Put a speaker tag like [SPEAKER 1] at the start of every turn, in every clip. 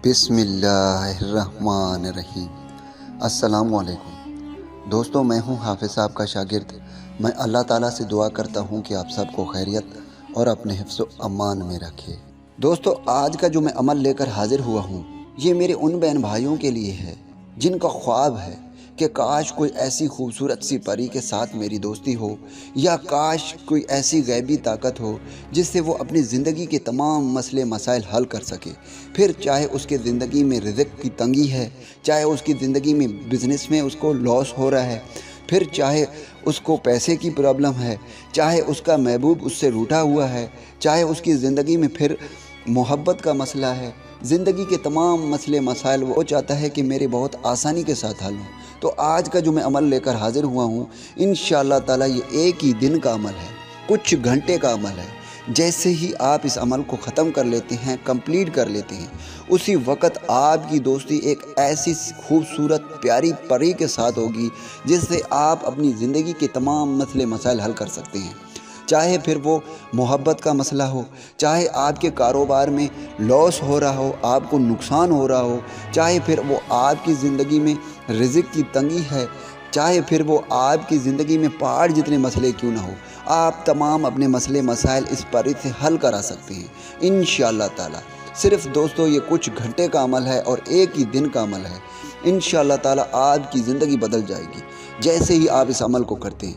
[SPEAKER 1] बिस्मिल्लाहिर्रहमानिर्रहीम। अस्सलामुअलैकुम दोस्तों, मैं हूं हाफिज़ साहब का शागिर्द। मैं अल्लाह ताला से दुआ करता हूं कि आप सबको खैरियत और अपने हिफ्ज़ व अमान में रखे। दोस्तों, आज का जो मैं अमल लेकर हाजिर हुआ हूं, ये मेरे उन बहन भाइयों के लिए है जिनका ख्वाब है कि काश कोई ऐसी खूबसूरत सी परी के साथ मेरी दोस्ती हो, या काश कोई ऐसी गैबी ताकत हो जिससे वो अपनी ज़िंदगी के तमाम मसले मसाइल हल कर सके। फिर चाहे उसके ज़िंदगी में रिज़्क़ की तंगी है, चाहे उसकी ज़िंदगी में बिज़नेस में उसको लॉस हो रहा है, फिर चाहे उसको पैसे की प्रॉब्लम है, चाहे उसका महबूब उससे रूठा हुआ है, चाहे उसकी ज़िंदगी में फिर मोहब्बत का मसला है। ज़िंदगी के तमाम मसले मसाइल वो चाहता है कि मेरे बहुत आसानी के साथ हल हों। तो आज का जो मैं अमल लेकर हाजिर हुआ हूँ, इंशाअल्लाह ताला ये एक ही दिन का अमल है, कुछ घंटे का अमल है। जैसे ही आप इस अमल को ख़त्म कर लेते हैं, कंप्लीट कर लेते हैं, उसी वक़्त आपकी दोस्ती एक ऐसी खूबसूरत प्यारी परी के साथ होगी जिससे आप अपनी ज़िंदगी के तमाम मसले मसाइल हल कर सकते हैं। चाहे फिर वो मोहब्बत का मसला हो, चाहे आपके कारोबार में लॉस हो रहा हो, आपको नुकसान हो रहा हो, चाहे फिर वो आपकी ज़िंदगी में रिज़्क़ की तंगी है, चाहे फिर वो आपकी ज़िंदगी में पहाड़ जितने मसले क्यों ना हो, आप तमाम अपने मसले मसाइल इस परी से हल करा सकते हैं इंशाअल्लाह ताला। सिर्फ़ दोस्तों ये कुछ घंटे का अमल है और एक ही दिन का अमल है। इंशाअल्लाह ताला आपकी ज़िंदगी बदल जाएगी जैसे ही आप इस अमल को करते हैं।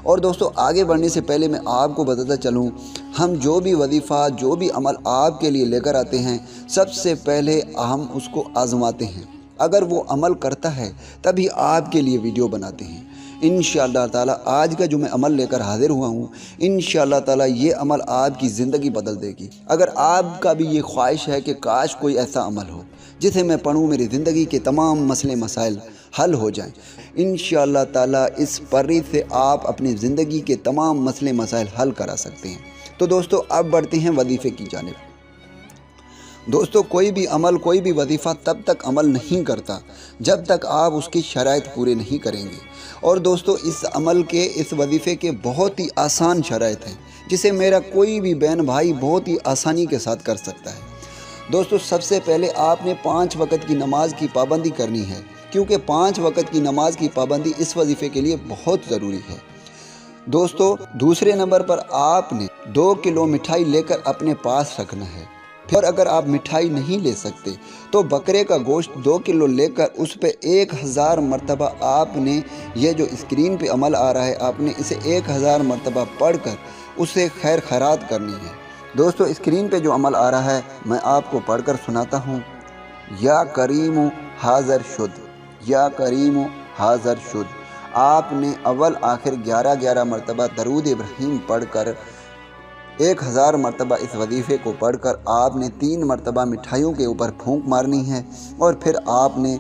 [SPEAKER 1] और दोस्तों, आगे बढ़ने से पहले मैं आपको बताता चलूँ, हम जो भी वजीफ़ा, जो भी अमल आपके लिए लेकर आते हैं, सबसे पहले हम उसको आज़माते हैं। अगर वो अमल करता है तभी आपके लिए वीडियो बनाते हैं। इंशाअल्लाह ताला आज का जो मैं अमल लेकर हाजिर हुआ हूँ, इंशाअल्लाह ताला ये अमल आपकी ज़िंदगी बदल देगी। अगर आपका भी ये ख्वाहिश है कि काश कोई ऐसा अमल हो जिसे मैं पढ़ूँ, मेरी ज़िंदगी के तमाम मसले मसाइल हल हो जाएं, इंशाअल्लाह ताला इस परी से आप अपनी ज़िंदगी के तमाम मसले मसाइल हल करा सकते हैं। तो दोस्तों, अब बढ़ते हैं वजीफ़े की जानिब। दोस्तों, कोई भी अमल, कोई भी वजीफ़ा तब तक अमल नहीं करता जब तक आप उसकी शराइत पूरे नहीं करेंगे। और दोस्तों, इस अमल के, इस वजीफ़े के बहुत ही आसान शराइत हैं जिसे मेरा कोई भी बहन भाई बहुत ही आसानी के साथ कर सकता है। दोस्तों, सबसे पहले आपने 5 वक़्त की नमाज की पाबंदी करनी है, क्योंकि 5 वक़्त की नमाज की पाबंदी इस वजीफ़े के लिए बहुत ज़रूरी है। दोस्तों, दूसरे नंबर पर आपने 2 किलो मिठाई लेकर अपने पास रखना है। फिर अगर आप मिठाई नहीं ले सकते तो बकरे का गोश्त 2 किलो लेकर उस पे 1000 मरतबा आपने, ये जो स्क्रीन पे अमल आ रहा है, आपने इसे 1000 मरतबा पढ़कर उसे खैर खैरात करनी है। दोस्तों, स्क्रीन पे जो अमल आ रहा है मैं आपको पढ़कर सुनाता हूँ। या करीम हाज़र शुद, या करीम हाज़र शुद। आपने अव्वल आखिर 11 मरतबा दरूद इब्राहीम पढ़कर 1000 मरतबा इस वजीफ़े को पढ़कर आपने 3 मरतबा मिठाइयों के ऊपर फूंक मारनी है और फिर आपने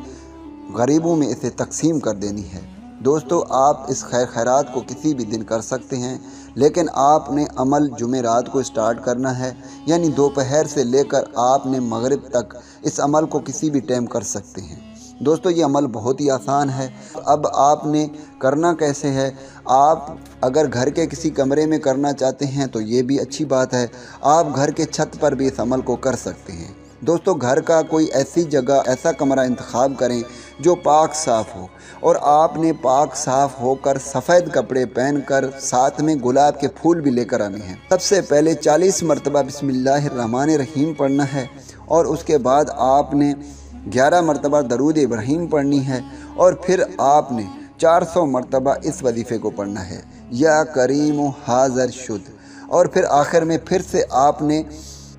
[SPEAKER 1] गरीबों में इसे तकसीम कर देनी है। दोस्तों, आप इस खैरात को किसी भी दिन कर सकते हैं, लेकिन आपने अमल जुमेरात को स्टार्ट करना है, यानी दोपहर से लेकर आपने मगरिब तक इस अमल को किसी भी टाइम कर सकते हैं। दोस्तों, ये अमल बहुत ही आसान है। अब आपने करना कैसे है, आप अगर घर के किसी कमरे में करना चाहते हैं तो ये भी अच्छी बात है, आप घर के छत पर भी इस अमल को कर सकते हैं। दोस्तों, घर का कोई ऐसी जगह, ऐसा कमरा इंतखाब करें जो पाक साफ़ हो, और आपने पाक साफ़ होकर सफ़ेद कपड़े पहनकर साथ में गुलाब के फूल भी लेकर आने हैं। सबसे पहले 40 मरतबा बिस्मिल्लाहिर्रहमानिर्रहीम पढ़ना है और उसके बाद आपने 11 मरतबा दरूद इब्राहीम पढ़नी है और फिर आपने 400 मरतबा इस वजीफ़े को पढ़ना है, या करीम हाज़र शुद। और फिर आखिर में फिर से आपने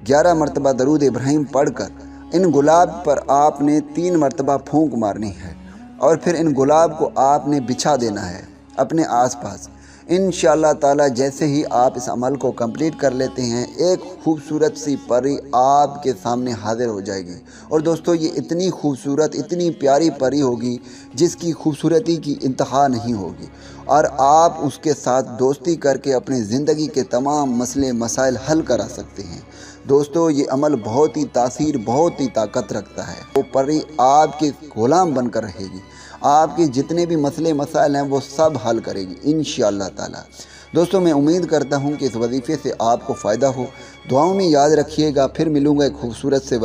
[SPEAKER 1] 11 मरतबा दरूद इब्राहीम पढ़कर इन गुलाब पर आपने 3 मरतबा फूंक मारनी है और फिर इन गुलाब को आपने बिछा देना है अपने आसपास। इंशाअल्लाह ताला जैसे ही आप इस अमल को कंप्लीट कर लेते हैं, एक खूबसूरत सी परी आपके सामने हाजिर हो जाएगी। और दोस्तों, ये इतनी खूबसूरत, इतनी प्यारी परी होगी जिसकी खूबसूरती की इंतहा नहीं होगी, और आप उसके साथ दोस्ती करके अपनी ज़िंदगी के तमाम मसले मसाइल हल करा सकते हैं। दोस्तों, ये अमल बहुत ही तासीर, बहुत ही ताकत रखता है। वो परी आपके ग़ुलाम बनकर रहेगी, आपके जितने भी मसले मसाइल हैं वो सब हल करेगी इंशाअल्लाह ताला। दोस्तों, मैं उम्मीद करता हूँ कि इस वजीफ़े से आपको फ़ायदा हो। दुआओं में याद रखिएगा। फिर मिलूँगा एक खूबसूरत से